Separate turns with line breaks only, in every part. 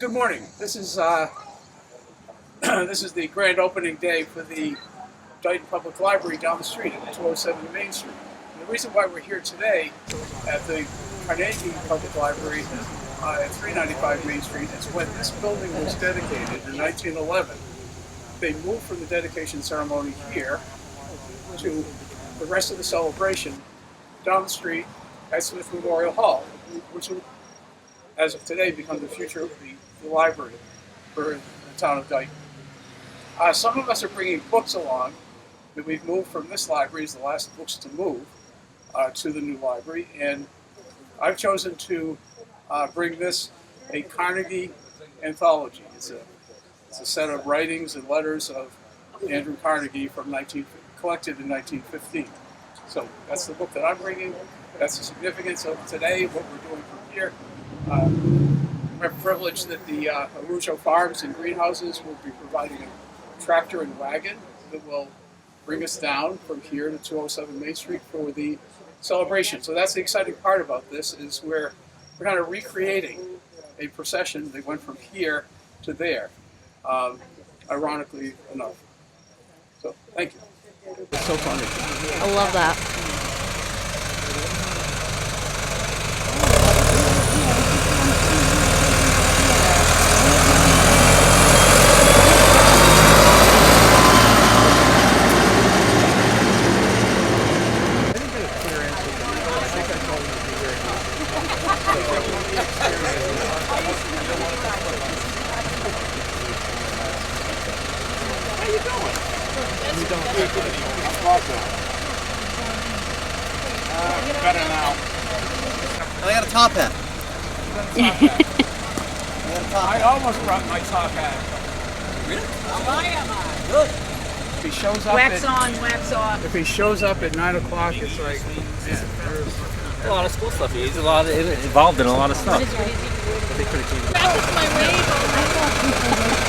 Good morning. This is this is the grand opening day for the Dayton Public Library down the street at 207 Main Street. And the reason why we're here today at the Carnegie Public Library at 395 Main Street is when this building was dedicated in 1911. They moved from the dedication ceremony here to the rest of the celebration down the street at Smith Memorial Hall, which will, as of today, become the future of the library for the town of Dayton. Some of us are bringing books along that we've moved from this library as the last books to move to the new library, and I've chosen to bring this a Carnegie anthology. It's a set of writings and letters of Andrew Carnegie collected in 1915. So that's the book that I'm bringing. That's the significance of today, what we're doing from here. We're privileged that the Arujo Farms and Greenhouses will be providing a tractor and wagon that will bring us down from here to 207 Main Street for the celebration. So that's the exciting part about this, is we're kind of recreating a procession that went from here to there, ironically enough. So thank you. It's so funny.
I love that.
Better now.
I got a top hat.
I almost brought my top hat.
Really?
Good. If he shows up
Wax on, wax off.
If he shows up at 9 o'clock, it's like, man,
A lot of school stuff. He's involved in a lot of stuff.
Practice my wave.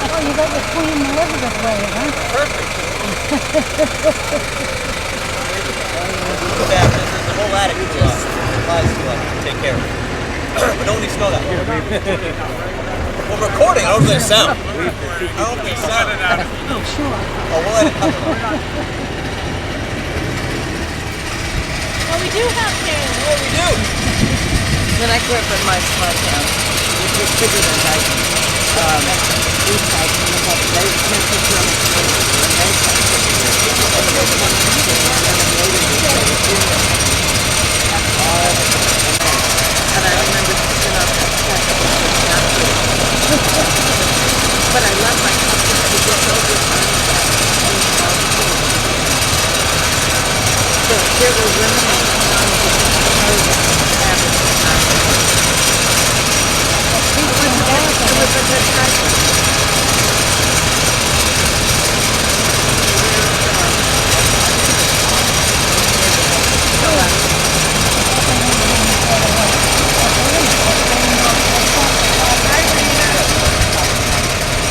Oh, you got your Queen Elizabeth wave, huh?
The whole attic applies to take care of it. But no one needs to know that. We're recording. I don't know if they sound. I don't know if they sound.
Oh, sure.
Oh, we'll edit that.
Well, we do have hair.
Oh, we do.
When I grew up in my small town, which was bigger than Dayton, East Dayton, we had very expensive rooms and very expensive rooms. And there was one person who ran a lady who said, that's all the time. And I remember sitting on that step and but I love my cousin to get over on that. So there were women and moms who proposed fabric at the time. It was a good time.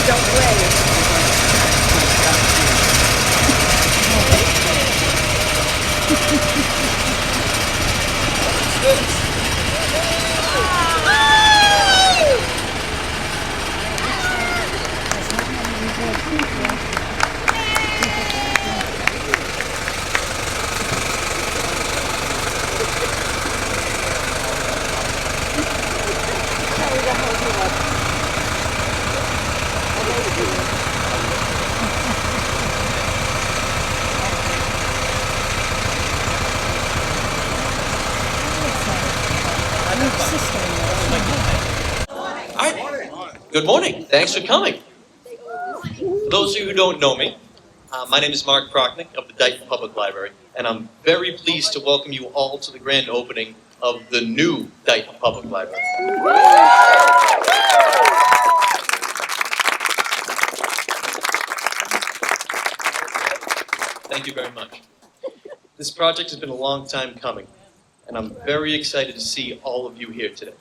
Don't play.
Good morning. Thanks for coming. For those of you who don't know me, my name is Mark Prochnick of the Dayton Public Library, and I'm very pleased to welcome you all to the grand opening of the new Dayton Public Library. Thank you very much. This project has been a long time coming, and I'm very excited to see all of you here today.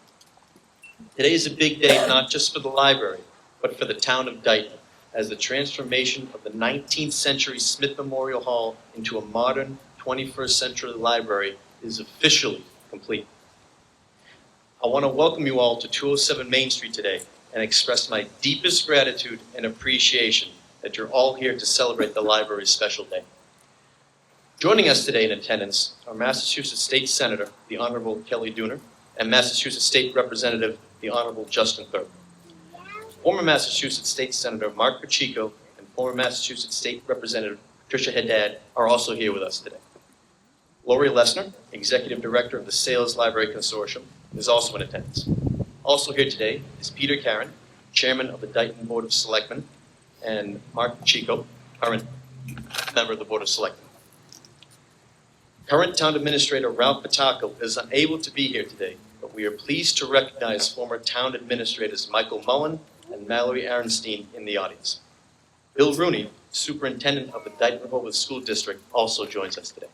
Today is a big day not just for the library, but for the town of Dayton, as the transformation of the 19th century Smith Memorial Hall into a modern 21st century library is officially complete. I want to welcome you all to 207 Main Street today and express my deepest gratitude and appreciation that you're all here to celebrate the library's special day. Joining us today in attendance are Massachusetts State Senator, the Honorable Kelly Dooner, and Massachusetts State Representative, the Honorable Justin Thurber. Former Massachusetts State Senator Mark Pacheco and former Massachusetts State Representative Patricia Haddad are also here with us today. Lori Lesner, Executive Director of the Sales Library Consortium, is also in attendance. Also here today is Peter Karen, Chairman of the Dayton Board of Selectmen, and Mark Pacheco, current member of the Board of Selectmen. Current Town Administrator Ralph Pataco is unable to be here today, but we are pleased to recognize former Town Administrators Michael Mullen and Mallory Aronstein in the audience. Bill Rooney, Superintendent of the Dayton Rehoboth School District, also joins us today.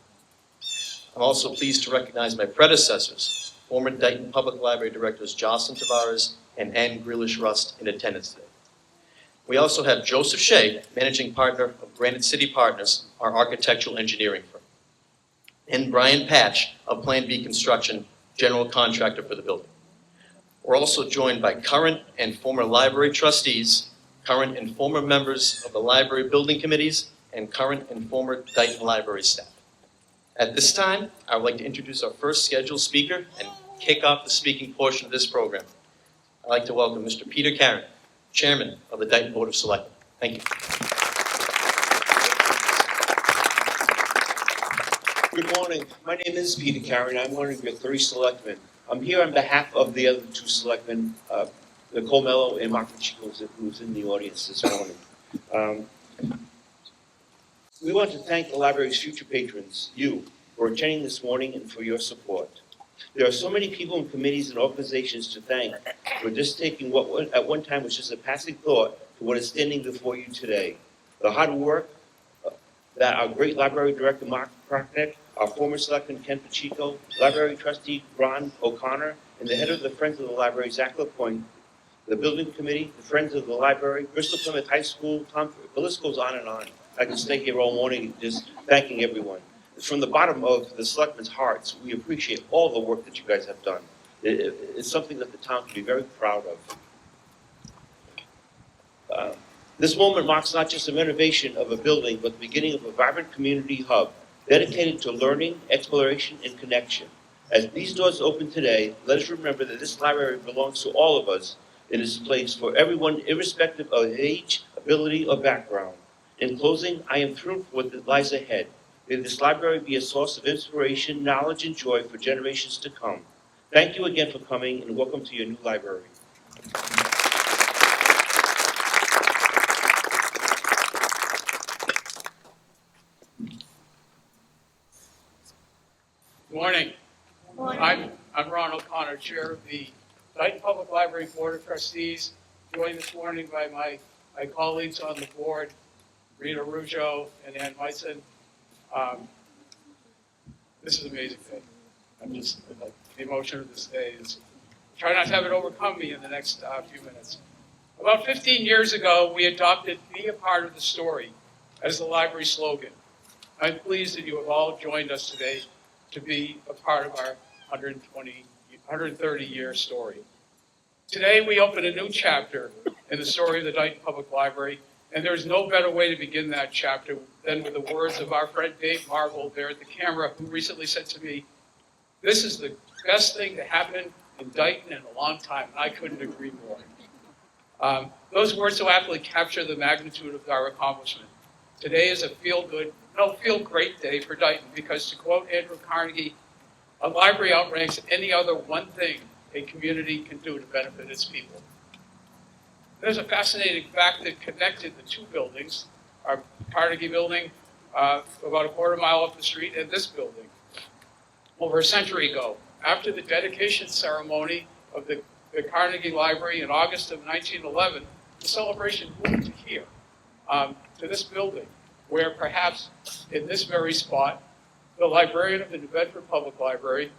I'm also pleased to recognize my predecessors, former Dayton Public Library Directors Jocelyn Tavares and Ann Grealish-Rust in attendance today. We also have Joseph Shea, Managing Partner of Granite City Partners, our architectural engineering firm, and Brian Patch of Plan B Construction, General Contractor for the building. We're also joined by current and former library trustees, current and former members of the library building committees, and current and former Dayton Library staff. At this time, I would like to introduce our first scheduled speaker and kick off the speaking portion of this program. I'd like to welcome Mr. Peter Karen, Chairman of the Dayton Board of Selectmen. Thank you.
Good morning. My name is Peter Karen. I'm one of your 3 selectmen. I'm here on behalf of the other 2 selectmen, Nicole Mello and Mark Pacheco, who's in the audience this morning. We want to thank the library's future patrons, you, for attending this morning and for your support. There are so many people and committees and organizations to thank for just taking what at one time was just a passing thought to what is standing before you today. The hard work that our great library director, Mark Prochnick, our former selectman, Ken Pacheco, library trustee, Ron O'Connor, and the head of the Friends of the Library, Zach LaPointe, the building committee, the Friends of the Library, Bristol Plymouth High School, the list goes on and on. I can stay here all morning just thanking everyone. From the bottom of the selectmen's hearts, we appreciate all the work that you guys have done. It's something that the town can be very proud of. This moment marks not just a renovation of a building, but the beginning of a vibrant community hub dedicated to learning, exploration, and connection. As these doors open today, let us remember that this library belongs to all of us. It is a place for everyone, irrespective of age, ability, or background. In closing, I am thrilled for what lies ahead. May this library be a source of inspiration, knowledge, and joy for generations to come. Thank you again for coming, and welcome to your new library.
Good morning. I'm Ron O'Connor, Chair of the Dayton Public Library Board of Trustees, joined this morning by my colleagues on the board, Rita Ruggio and Ann Meissen. This is an amazing thing. I'm just, like, the emotion of this day is, try not to have it overcome me in the next few minutes. About 15 years ago, we adopted "Be a Part of the Story" as the library slogan. I'm pleased that you have all joined us today to be a part of our 130-year story. Today, we open a new chapter in the story of the Dayton Public Library, and there's no better way to begin that chapter than with the words of our friend Dave Marvel there at the camera, who recently said to me, "This is the best thing to happen in Dayton in a long time," and I couldn't agree more. Those words so aptly capture the magnitude of our accomplishment. Today is a feel great day for Dayton, because, to quote Andrew Carnegie, a library outranks any other one thing a community can do to benefit its people. There's a fascinating fact that connected the 2 buildings, our Carnegie building about a quarter mile up the street, and this building. Over a century ago, after the dedication ceremony of the Carnegie Library in August of 1911, the celebration moved to here, to this building, where perhaps in this very spot, the librarian of the New Bedford Public Library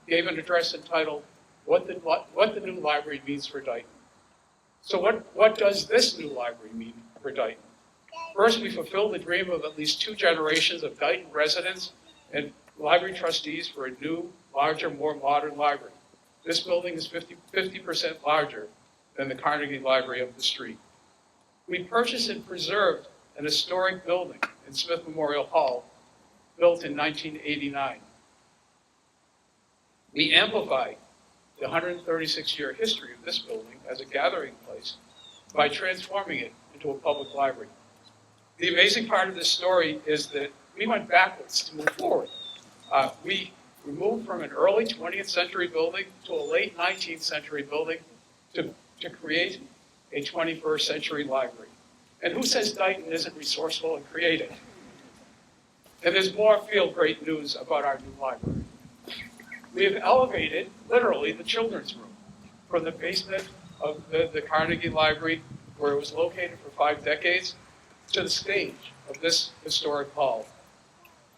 gave an address entitled, What the New Library Means for Dayton. So what does this new library mean for Dayton? First, we fulfill the dream of at least 2 generations of Dayton residents and library trustees for a new, larger, more modern library. This building is 50% larger than the Carnegie Library up the street. We purchased and preserved an historic building in Smith Memorial Hall, built in 1989. We amplified the 136-year history of this building as a gathering place by transforming it into a public library. The amazing part of this story is that we went backwards to move forward. We moved from an early 20th century building to a late 19th century building to create a 21st century library. And who says Dayton isn't resourceful and creative? And there's more feel great news about our new library. We have elevated, literally, the children's room from the basement of the Carnegie Library, where it was located for 5 decades, to the stage of this historic hall.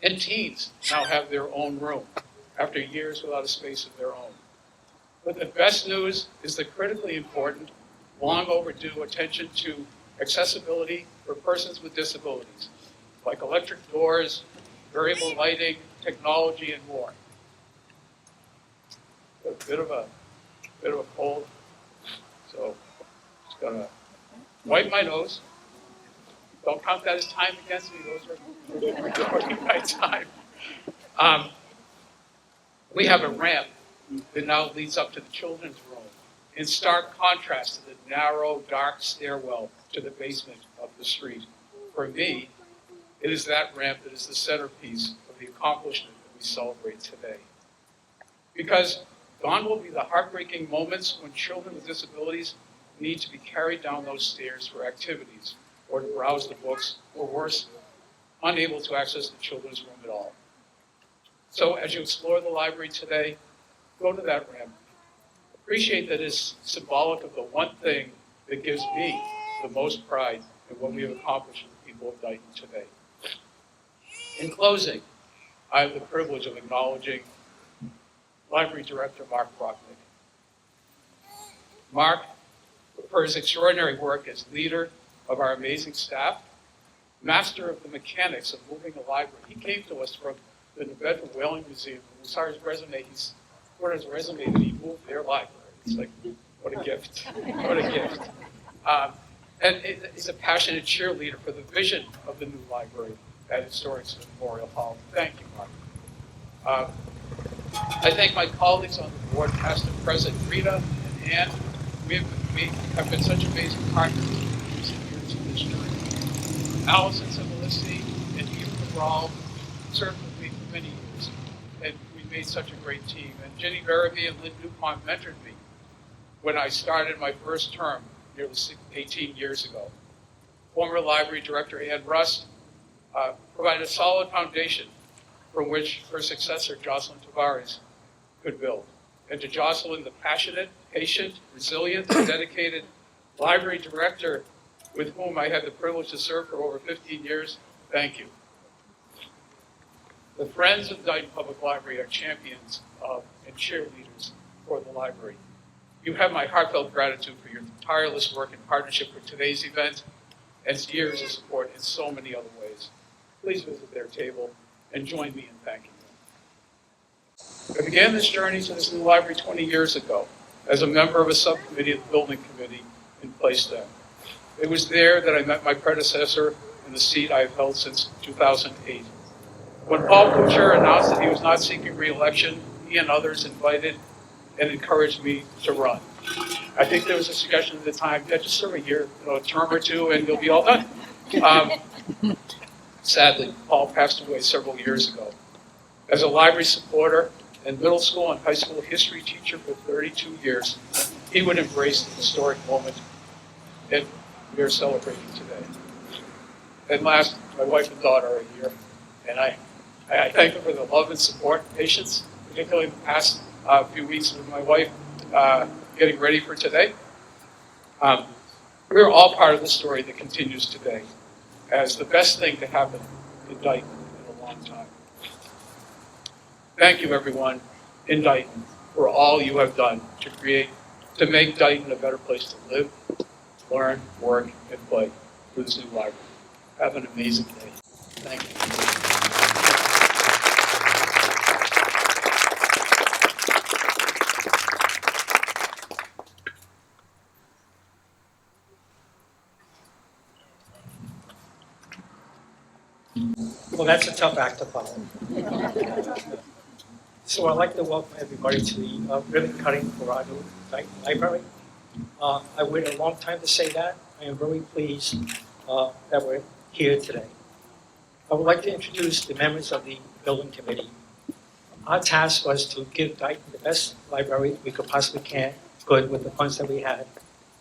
And teens now have their own room after years without a space of their own. But the best news is the critically important, long overdue attention to accessibility for persons with disabilities, like electric doors, variable lighting, technology, and more. A bit of a cold, so just gonna wipe my nose. Don't count that as time against me. Those are recording my time. We have a ramp that now leads up to the children's room, in stark contrast to the narrow, dark stairwell to the basement of the street. For me, it is that ramp that is the centerpiece of the accomplishment that we celebrate today. Because gone will be the heartbreaking moments when children with disabilities need to be carried down those stairs for activities, or to browse the books, or worse, unable to access the children's room at all. So as you explore the library today, go to that ramp. Appreciate that it's symbolic of the one thing that gives me the most pride in what we have accomplished with the people of Dayton today. In closing, I have the privilege of acknowledging Library Director Mark Brocknick. Mark, for his extraordinary work as leader of our amazing staff, master of the mechanics of moving a library. He came to us from the New Bedford Whaling Museum. We saw his resume. He's put his resume that he moved their library. It's like, what a gift. What a gift. And he's a passionate cheerleader for the vision of the new library at Historic Smith Memorial Hall. Thank you, Mark. I thank my colleagues on the board, past and present, Rita and Ann. We have been such amazing partners in recent years in this journey. Allison Simolissi and Eva Cabral served with me for many years, and we made such a great team. And Jenny Verity and Lynn DuPont mentored me when I started my first term nearly 18 years ago. Former Library Director Ann Rust provided a solid foundation from which her successor, Jocelyn Tavares, could build. And to Jocelyn, the passionate, patient, resilient, and dedicated library director with whom I had the privilege to serve for over 15 years, thank you. The Friends of Dayton Public Library are champions of and cheerleaders for the library. You have my heartfelt gratitude for your tireless work and partnership for today's event and years of support in so many other ways. Please visit their table and join me in thanking them. I began this journey to this new library 20 years ago as a member of a subcommittee of the building committee in place then. It was there that I met my predecessor in the seat I have held since 2008. When Paul Butcher announced that he was not seeking re-election, he and others invited and encouraged me to run. I think there was a suggestion at the time, yeah, just serve a year, a term or two, and you'll be all done. Sadly, Paul passed away several years ago. As a library supporter and middle school and high school history teacher for 32 years, he would embrace the historic moment that we are celebrating today. And last, my wife and daughter are here, and I thank them for the love and support and patience, particularly in the past few weeks with my wife getting ready for today. We're all part of the story that continues today as the best thing to happen in Dayton in a long time. Thank you, everyone in Dayton, for all you have done to make Dayton a better place to live, learn, work, and play through this new library. Have an amazing day. Thank you.
Well, that's a tough act to follow. So I'd like to welcome everybody to the ribbon cutting for our new library. I waited a long time to say that. I am very pleased that we're here today. I would like to introduce the members of the building committee. Our task was to give Dayton the best library we could possibly could with the funds that we had.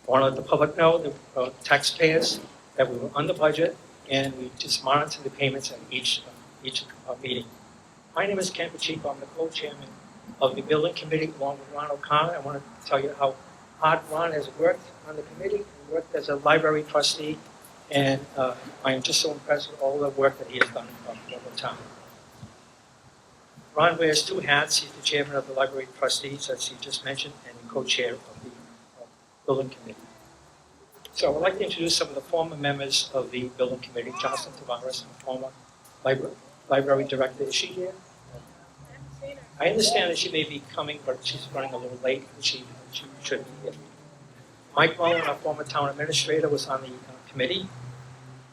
I want to let the public know, the taxpayers, that we were under budget, and we just monitor the payments at each meeting. My name is Ken Pacheco. I'm the co-chairman of the building committee along with Ron O'Connor. I want to tell you how hard Ron has worked on the committee. He worked as a library trustee, and I am just so impressed with all the work that he has done for the town. Ron wears two hats. He's the chairman of the library trustees, as he just mentioned, and the co-chair of the building committee. So I'd like to introduce some of the former members of the building committee. Jocelyn Tavares, former library director. Is she here? I understand that she may be coming, but she's running a little late, and she should be here. Mike Mullen, our former town administrator, was on the committee.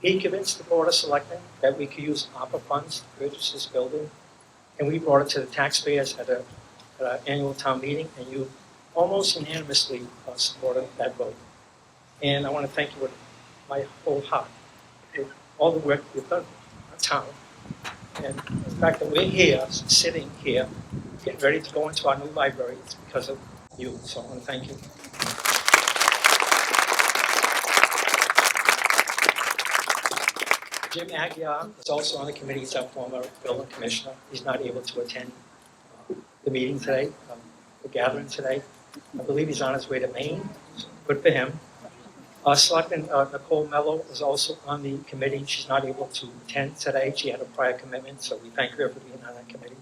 He convinced the Board of Selectmen that we could use ARPA funds to purchase this building, and we brought it to the taxpayers at our annual town meeting, and you almost unanimously supported that vote. And I want to thank you with my whole heart for all the work you've done in our town. And the fact that we're here, sitting here, getting ready to go into our new library, it's because of you. So I want to thank you. Jim Aguiar is also on the committee. He's our former building commissioner. He's not able to attend the meeting today, the gathering today. I believe he's on his way to Maine. So good for him. Selectman Nicole Mello is also on the committee. She's not able to attend today. She had a prior commitment, so we thank her for being on that committee.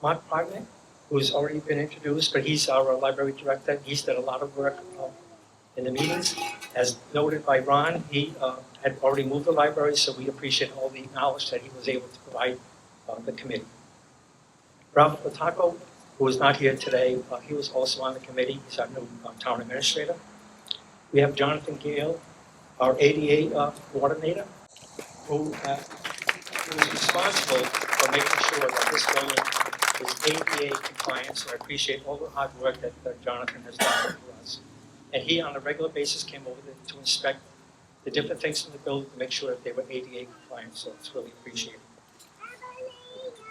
Mark Parkman, who's already been introduced, but he's our library director. He's done a lot of work in the meetings. As noted by Ron, he had already moved the library, so we appreciate all the knowledge that he was able to provide the committee. Ralph Lataco, who is not here today, he was also on the committee. He's our new town administrator. We have Jonathan Gale, our ADA coordinator, who is responsible for making sure that this building is ADA compliant. So I appreciate all the hard work that Jonathan has done for us. And he, on a regular basis, came over to inspect the different things in the building to make sure that they were ADA compliant. So it's really appreciated.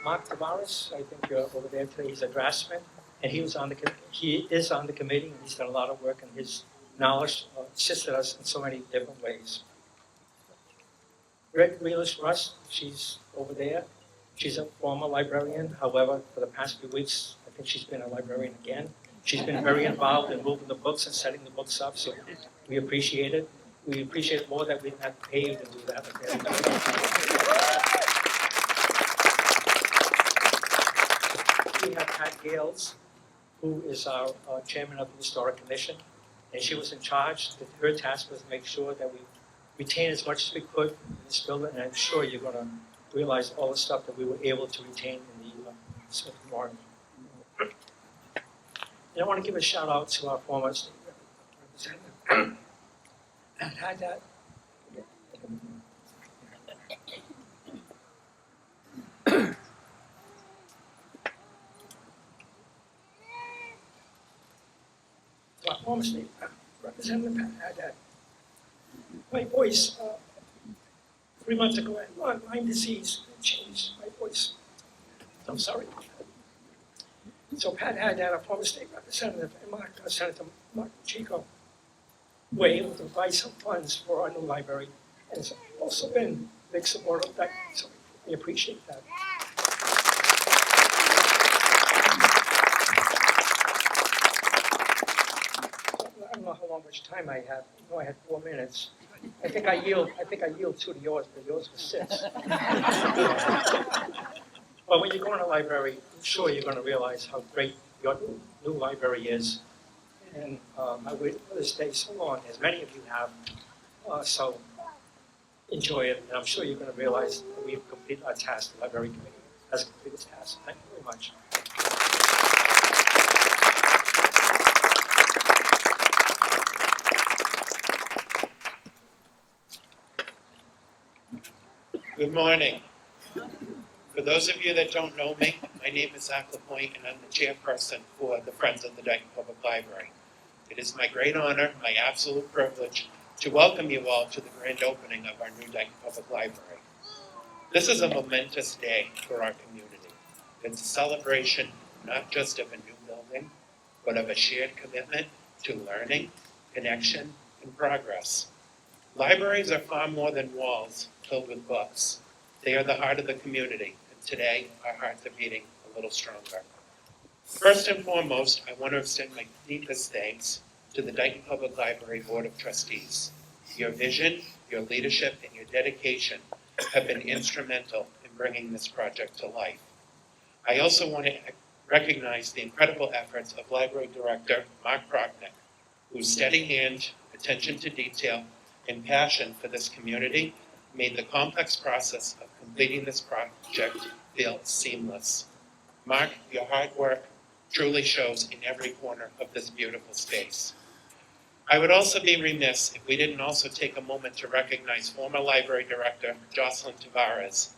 Mark Tavares, I think you're over there today. He's a draftsman, and he is on the committee, and he's done a lot of work, and his knowledge assisted us in so many different ways. Greg Realish-Rust, she's over there. She's a former librarian. However, for the past few weeks, I think she's been a librarian again. She's been very involved in moving the books and setting the books up, so we appreciate it. We appreciate it more that we didn't have to pay you to do that. We have Pat Gales, who is our chairman of the Historic Commission. And she was in charge. Her task was to make sure that we retain as much as we could in this building. And I'm sure you're going to realize all the stuff that we were able to retain in the Smith Memorial. And I want to give a shout out to our former state representative. And had that. Our former state representative had that. My voice, 3 months ago, I had Lyme disease. It changed my voice. I'm sorry. So Pat had that, our former state representative, and Senator Mark Pacheco, were able to provide some funds for our new library. And it's also been a big support of that, so we appreciate that. I don't know how much time I have. I know I had 4 minutes. I think I yield 2 to yours, but yours was 6. But when you go in a library, I'm sure you're going to realize how great your new library is. And I waited for this day so long, as many of you have. So enjoy it, and I'm sure you're going to realize that we've completed our task. The library committee has completed its task. Thank you very much.
Good morning. For those of you that don't know me, my name is Zach LaPointe, and I'm the chairperson for the Friends of the Dayton Public Library. It is my great honor, my absolute privilege, to welcome you all to the grand opening of our new Dayton Public Library. This is a momentous day for our community. It's a celebration not just of a new building, but of a shared commitment to learning, connection, and progress. Libraries are far more than walls filled with books. They are the heart of the community, and today our hearts are beating a little stronger. First and foremost, I want to extend my deepest thanks to the Dayton Public Library Board of Trustees. Your vision, your leadership, and your dedication have been instrumental in bringing this project to life. I also want to recognize the incredible efforts of Library Director Mark Prochnick, whose steady hand, attention to detail, and passion for this community made the complex process of completing this project feel seamless. Mark, your hard work truly shows in every corner of this beautiful space. I would also be remiss if we didn't also take a moment to recognize former Library Director Jocelyn Tavares.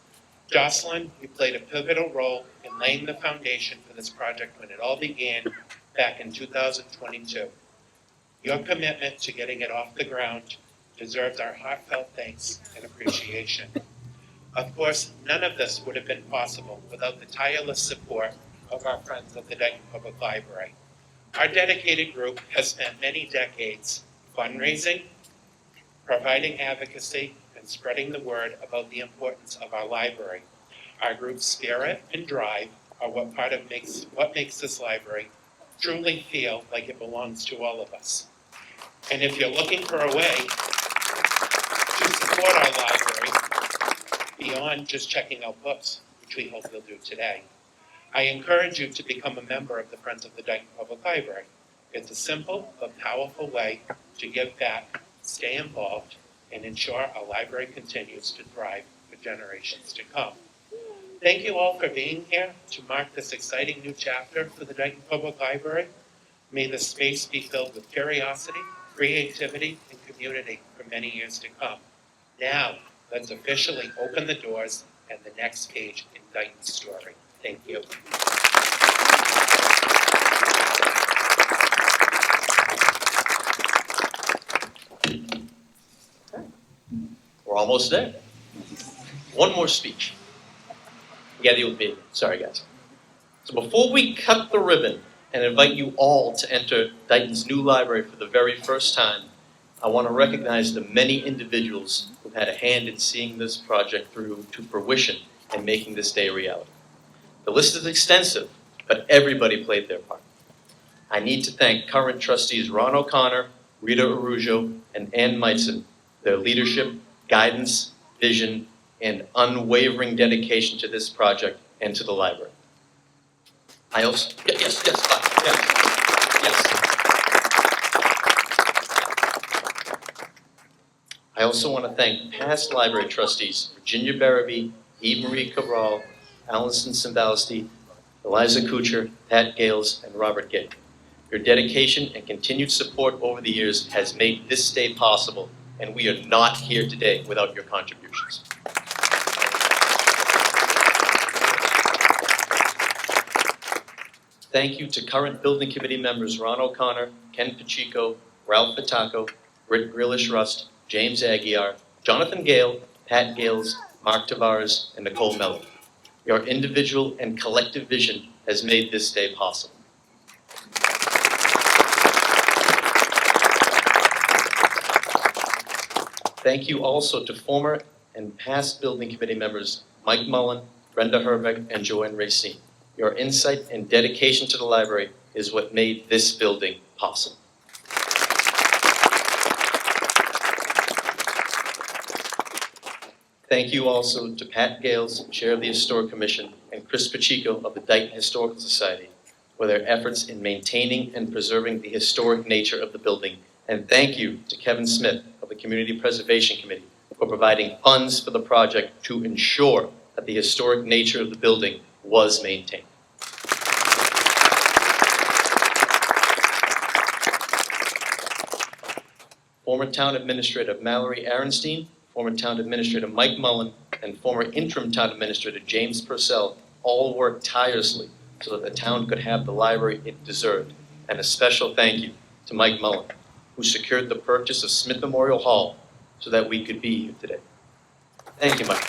Jocelyn, you played a pivotal role in laying the foundation for this project when it all began back in 2022. Your commitment to getting it off the ground deserves our heartfelt thanks and appreciation. Of course, none of this would have been possible without the tireless support of our friends at the Dayton Public Library. Our dedicated group has spent many decades fundraising, providing advocacy, and spreading the word about the importance of our library. Our group's spirit and drive are what makes this library truly feel like it belongs to all of us. And if you're looking for a way to support our library beyond just checking out books, which we hope you'll do today, I encourage you to become a member of the Friends of the Dayton Public Library. It's a simple but powerful way to give back, stay involved, and ensure our library continues to thrive for generations to come. Thank you all for being here to mark this exciting new chapter for the Dayton Public Library. May the space be filled with curiosity, creativity, and community for many years to come. Now, let's officially open the doors and the next page in Dayton's story. Thank you.
We're almost there. One more speech. Yeah, deal with me. Sorry, guys. So before we cut the ribbon and invite you all to enter Dayton's new library for the very first time, I want to recognize the many individuals who've had a hand in seeing this project through to fruition and making this day a reality. The list is extensive, but everybody played their part. I need to thank current trustees Ron O'Connor, Rita Arujo, and Ann Meitzen, their leadership, guidance, vision, and unwavering dedication to this project and to the library. I also, yes. I also want to thank past library trustees, Virginia Barabee, Eve Marie Cabral, Allison Simbalski, Eliza Kuchar, Pat Gales, and Robert Gay. Your dedication and continued support over the years has made this day possible, and we are not here today without your contributions. Thank you to current building committee members Ron O'Connor, Ken Pacheco, Ralph Pataco, Britt Grealish-Rust, James Aguiar, Jonathan Gale, Pat Gales, Mark Tavares, and Nicole Mello. Your individual and collective vision has made this day possible. Thank you also to former and past building committee members Mike Mullen, Brenda Herbeck, and Joanne Racine. Your insight and dedication to the library is what made this building possible. Thank you also to Pat Gales, Chair of the Historic Commission, and Chris Pacheco of the Dayton Historical Society for their efforts in maintaining and preserving the historic nature of the building. And thank you to Kevin Smith of the Community Preservation Committee for providing funds for the project to ensure that the historic nature of the building was maintained. Former Town Administrator Mallory Aronstein former Town Administrator Mike Mullen, and former Interim Town Administrator James Purcell all worked tirelessly so that the town could have the library it deserved. And a special thank you to Mike Mullen, who secured the purchase of Smith Memorial Hall so that we could be here today. Thank you, Mike.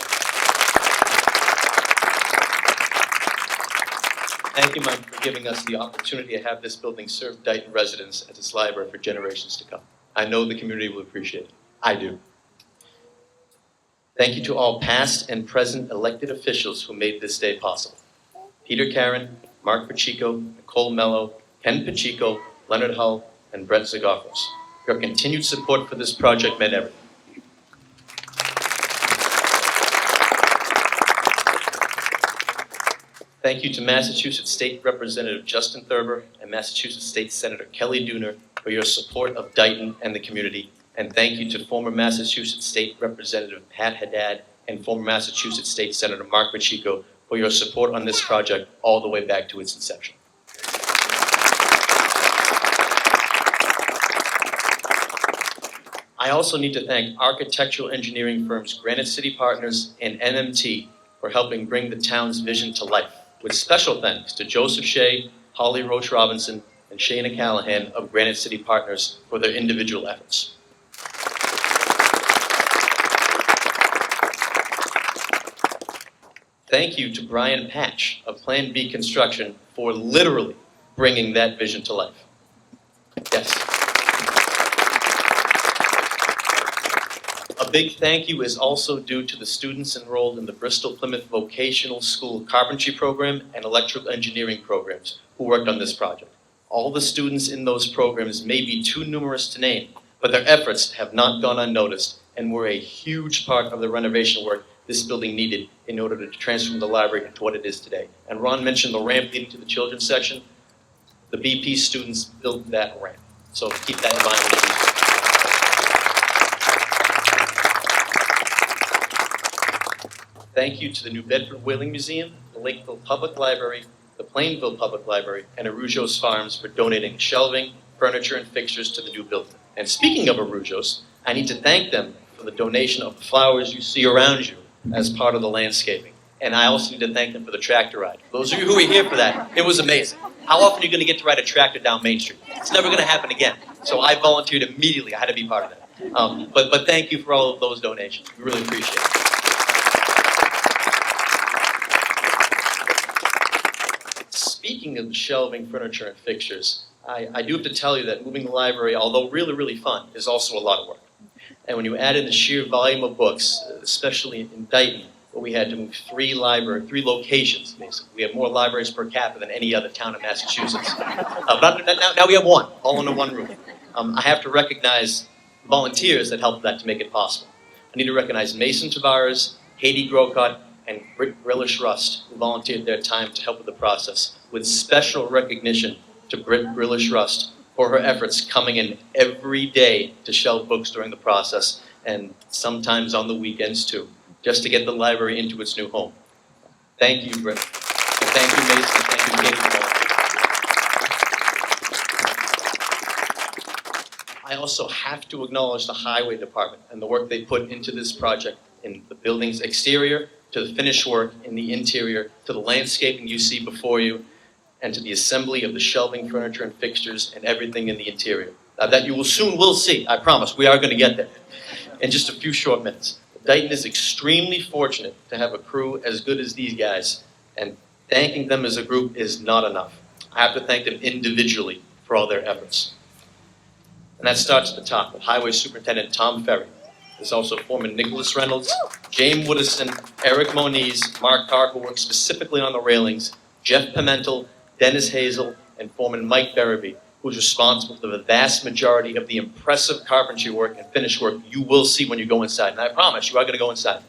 Thank you, Mike, for giving us the opportunity to have this building serve Dayton residents as its library for generations to come. I know the community will appreciate it. I do. Thank you to all past and present elected officials who made this day possible. Peter Karen, Mark Pacheco, Nicole Mello, Ken Pacheco, Leonard Hull, and Brett Zagopoulos. Your continued support for this project meant everything. Thank you to Massachusetts State Representative Justin Thurber and Massachusetts State Senator Kelly Dooner for your support of Dayton and the community. And thank you to former Massachusetts State Representative Pat Haddad and former Massachusetts State Senator Mark Pacheco for your support on this project all the way back to its inception. I also need to thank architectural engineering firms Granite City Partners and NMT for helping bring the town's vision to life, with special thanks to Joseph Shea, Holly Roach Robinson, and Shayna Callahan of Granite City Partners for their individual efforts. Thank you to Brian Patch of Plan B Construction for literally bringing that vision to life. Yes. A big thank you is also due to the students enrolled in the Bristol Plymouth Vocational School Carpentry Program and Electrical Engineering programs who worked on this project. All the students in those programs may be too numerous to name, but their efforts have not gone unnoticed and were a huge part of the renovation work this building needed in order to transform the library into what it is today. And Ron mentioned the ramp leading to the children's section. The BP students built that ramp. So keep that in mind when you do that. Thank you to the New Bedford Whaling Museum, the Lakeville Public Library, the Plainville Public Library, and Arujos Farms for donating shelving, furniture, and fixtures to the new building. And speaking of Arujos, I need to thank them for the donation of the flowers you see around you as part of the landscaping. And I also need to thank them for the tractor ride. Those of you who were here for that, it was amazing. How often are you going to get to ride a tractor down Main Street? It's never going to happen again. So I volunteered immediately. I had to be part of that. But thank you for all of those donations. We really appreciate it. Speaking of shelving, furniture, and fixtures, I do have to tell you that moving the library, although really, really fun, is also a lot of work. And when you add in the sheer volume of books, especially in Dayton, where we had to move three locations, basically. We have more libraries per capita than any other town in Massachusetts. But now we have one, all under one roof. I have to recognize volunteers that helped that to make it possible. I need to recognize Mason Tavares, Katie Grocott, and Britt Grillish Rust, who volunteered their time to help with the process, with special recognition to Britt Grillish Rust for her efforts coming in every day to shelve books during the process, and sometimes on the weekends too, just to get the library into its new home. Thank you, Britt. And thank you, Mason. Thank you, Katie, for volunteering. I also have to acknowledge the Highway Department and the work they put into this project in the building's exterior, to the finished work in the interior, to the landscaping you see before you, and to the assembly of the shelving, furniture, and fixtures, and everything in the interior. Now that you will soon will see, I promise, we are going to get there in just a few short minutes. Dayton is extremely fortunate to have a crew as good as these guys, and thanking them as a group is not enough. I have to thank them individually for all their efforts. And that starts at the top with Highway Superintendent Tom Ferry. There's also Foreman Nicholas Reynolds, James Woodison, Eric Moniz, Mark Carr, who worked specifically on the railings, Jeff Pimentel, Dennis Hazel, and Foreman Mike Berreby, who's responsible for the vast majority of the impressive carpentry work and finish work you will see when you go inside. And I promise you are going to go inside.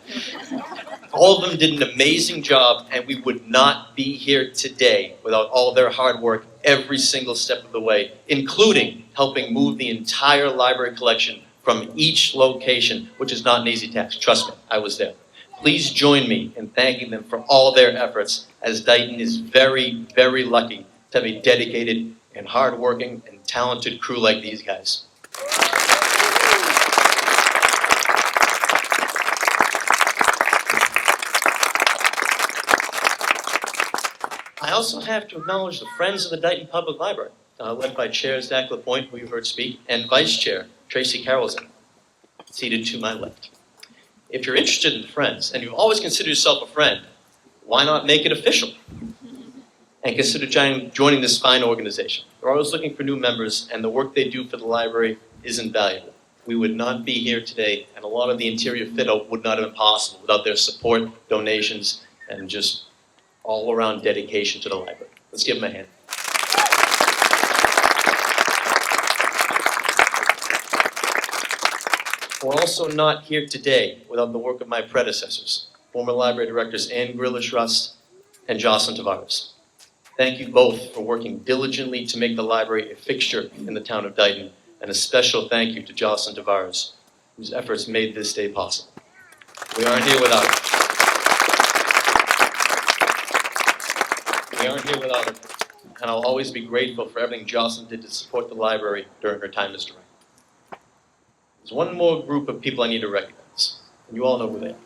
All of them did an amazing job, and we would not be here today without all their hard work every single step of the way, including helping move the entire library collection from each location, which is not an easy task. Trust me, I was there. Please join me in thanking them for all their efforts, as Dayton is very, very lucky to have a dedicated and hardworking and talented crew like these guys. also have to acknowledge the Friends of the Dayton Public Library, led by Chair Zach LaPointe, who you heard speak, and Vice Chair Tracy Carrollson, seated to my left. If you're interested in Friends, and you've always considered yourself a friend, why not make it official? And consider joining this fine organization. They're always looking for new members, and the work they do for the library is invaluable. We would not be here today, and a lot of the interior fit-out would not have been possible without their support, donations, and just all-around dedication to the library. Let's give them a hand. We're also not here today without the work of my predecessors, former library directors Ann Grillish-Rust and Jocelyn Tavares. Thank you both for working diligently to make the library a fixture in the town of Dayton, and a special thank you to Jocelyn Tavares, whose efforts made this day possible. We aren't here without her. We aren't here without her, and I'll always be grateful for everything Jocelyn did to support the library during her time as director. There's one more group of people I need to recognize, and you all know who they are.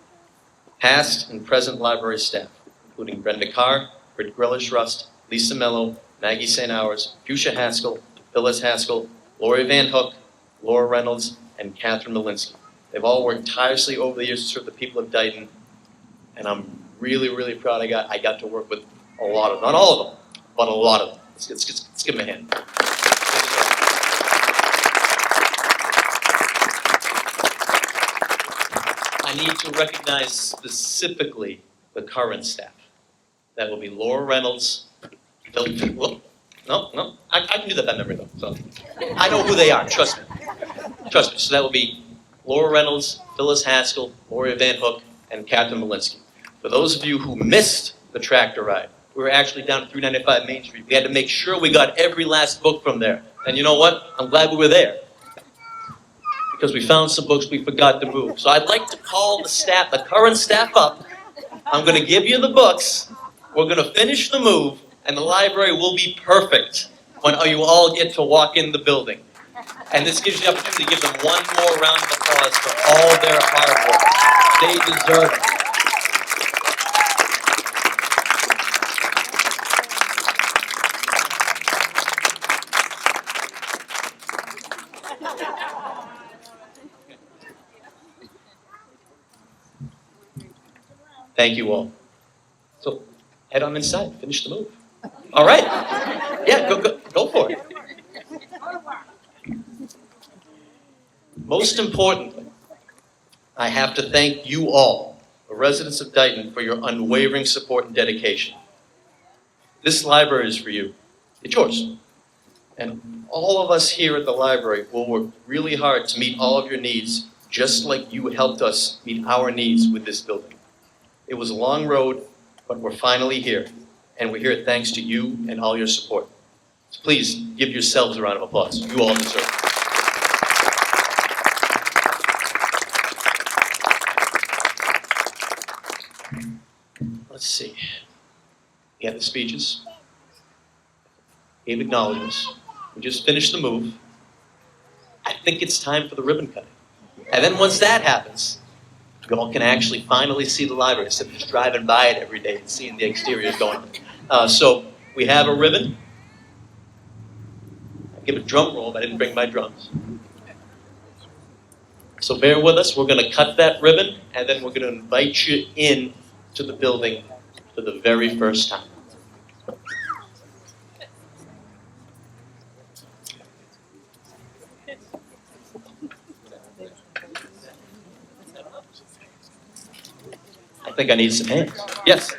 Past and present library staff, including Brenda Carr, Britt Grillish-Rust, Lisa Mello, Maggie St. Hours, Fuchsia Haskell, Phyllis Haskell, Lori Van Hook, Laura Reynolds, and Catherine Malinsky. They've all worked tirelessly over the years to serve the people of Dayton, and I'm really, really proud I got to work with a lot of them. Not all of them, but a lot of them. Let's give them a hand. I need to recognize specifically the current staff. That will be Laura Reynolds, I can do that by memory though, so. I know who they are, trust me. Trust me, so that will be Laura Reynolds, Phyllis Haskell, Lori Van Hook, and Catherine Malinsky. For those of you who missed the tractor ride, we were actually down at 395 Main Street. We had to make sure we got every last book from there. And you know what? I'm glad we were there. Because we found some books we forgot to move. So I'd like to call the staff, the current staff up. I'm going to give you the books. We're going to finish the move, and the library will be perfect when you all get to walk in the building. And this gives you the opportunity to give them one more round of applause for all their hard work. They deserve it. Thank you all. So head on inside, finish the move. All right. Yeah, go for it. Most importantly, I have to thank you all, the residents of Dayton, for your unwavering support and dedication. This library is for you. It's yours. And all of us here at the library will work really hard to meet all of your needs, just like you helped us meet our needs with this building. It was a long road, but we're finally here, and we're here thanks to you and all your support. So please give yourselves a round of applause. You all deserve it. Let's see. We had the speeches, gave acknowledgements. We just finished the move. I think it's time for the ribbon cutting. And then once that happens, you all can actually finally see the library instead of just driving by it every day and seeing the exteriors going on. So we have a ribbon. I give a drum roll, but I didn't bring my drums. So bear with us. We're going to cut that ribbon, and then we're going to invite you in to the building for the very first time. I think I need some hands. Yes.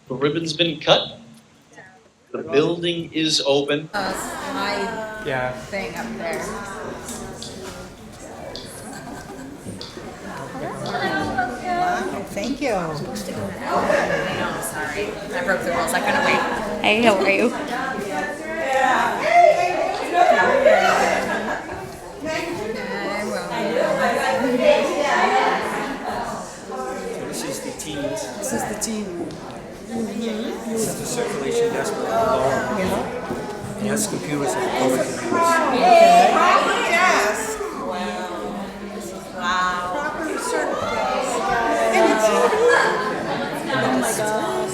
The ribbon's been cut. The building is open.
Yeah.
Thing up there. Thank you.
No, sorry. I broke the rules. I couldn't wait. Hey, how are you?
This is the teens.
This is the team room.
This is the circulation desk with Laura. And that's computers that the public can use.
Proper desk. Wow. Proper circle desk. And it's here. Oh my God.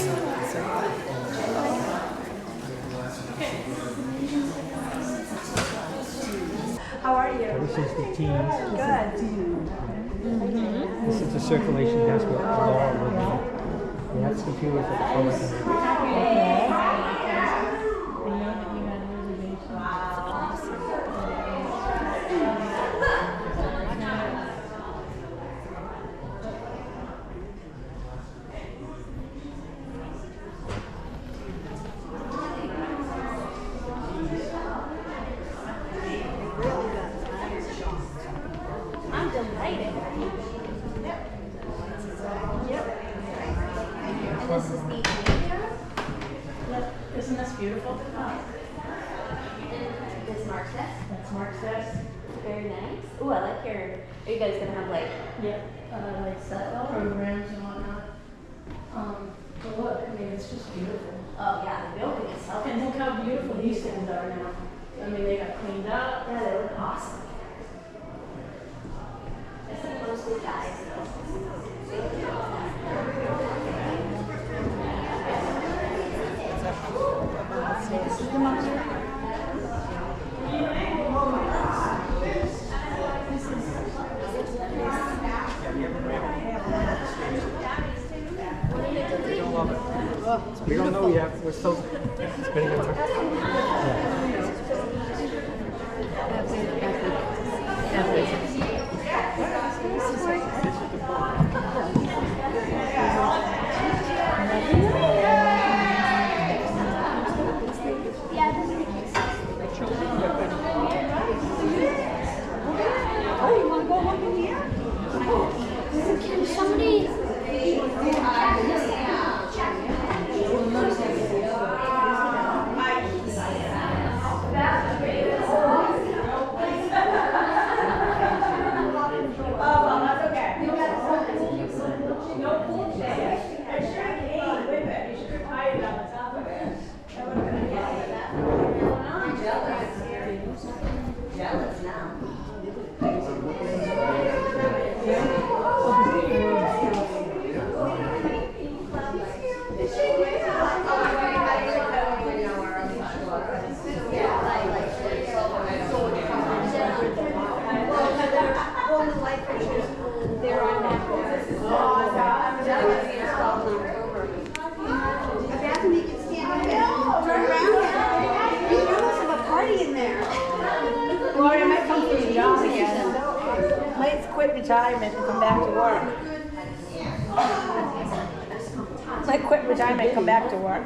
How are you?
This is the teens.
Good.
This is the circulation desk with Laura. And that's computers that the public can use.
I'm delighted. And this is the Isn't this beautiful?
This Mark's desk? That's Mark's desk. Very nice. Ooh, I like your. Are you guys gonna have like?
Like set programs and whatnot. But look, I mean, it's just beautiful.
Oh yeah, the building itself.
And look how beautiful these things are now. I mean, they got cleaned up.
Yeah, they look awesome. I see mostly guys though.
We don't know yet. We're still spending our time.
Oh, you want to go look in here?
Can somebody?
Gloria might come for your job again. Might quit retirement and come back to work. Might quit retirement and come back to work.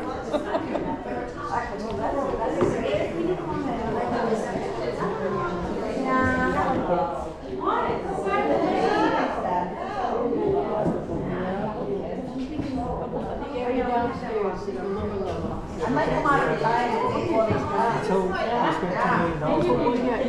I might come out of retirement before this time.
So we spent $2 million on it.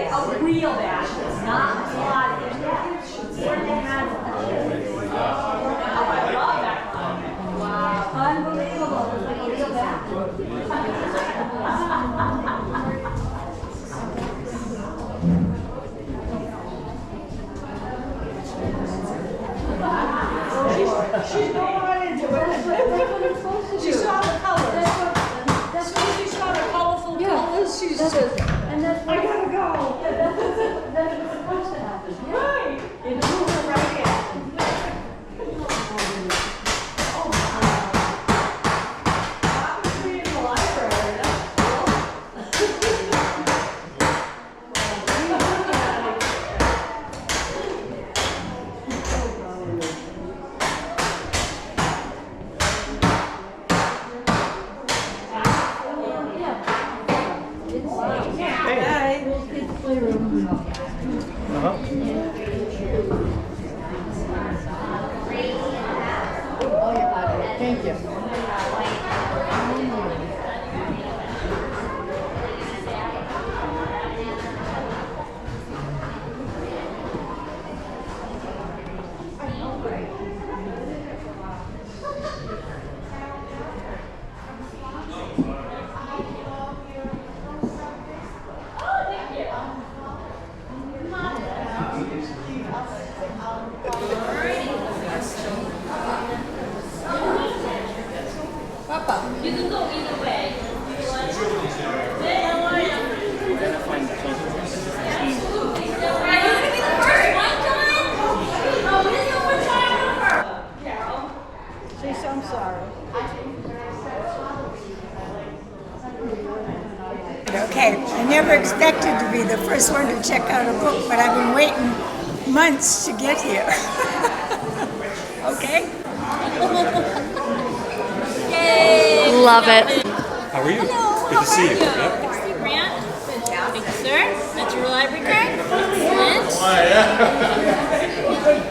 A real bash, not a lot. Where they had. I love that one. Wow, unbelievable. A real bash.
She's going into it. She saw the colors. As soon as she saw the colorful colors, she's just,
And that's
I gotta go.
that's what's supposed to happen.
Right. You move her right in. Obviously in the library, that's cool. playroom. Thank you.
You can go either way.
Say I'm sorry.
Okay, I never expected to be the first one to check out a book, but I've been waiting months to get here. Okay?
Yay! Love it.
How are you?
Hello,
Good to see you.
Good to see you, Grant. Thank you, sir. That's your library card. Excellent.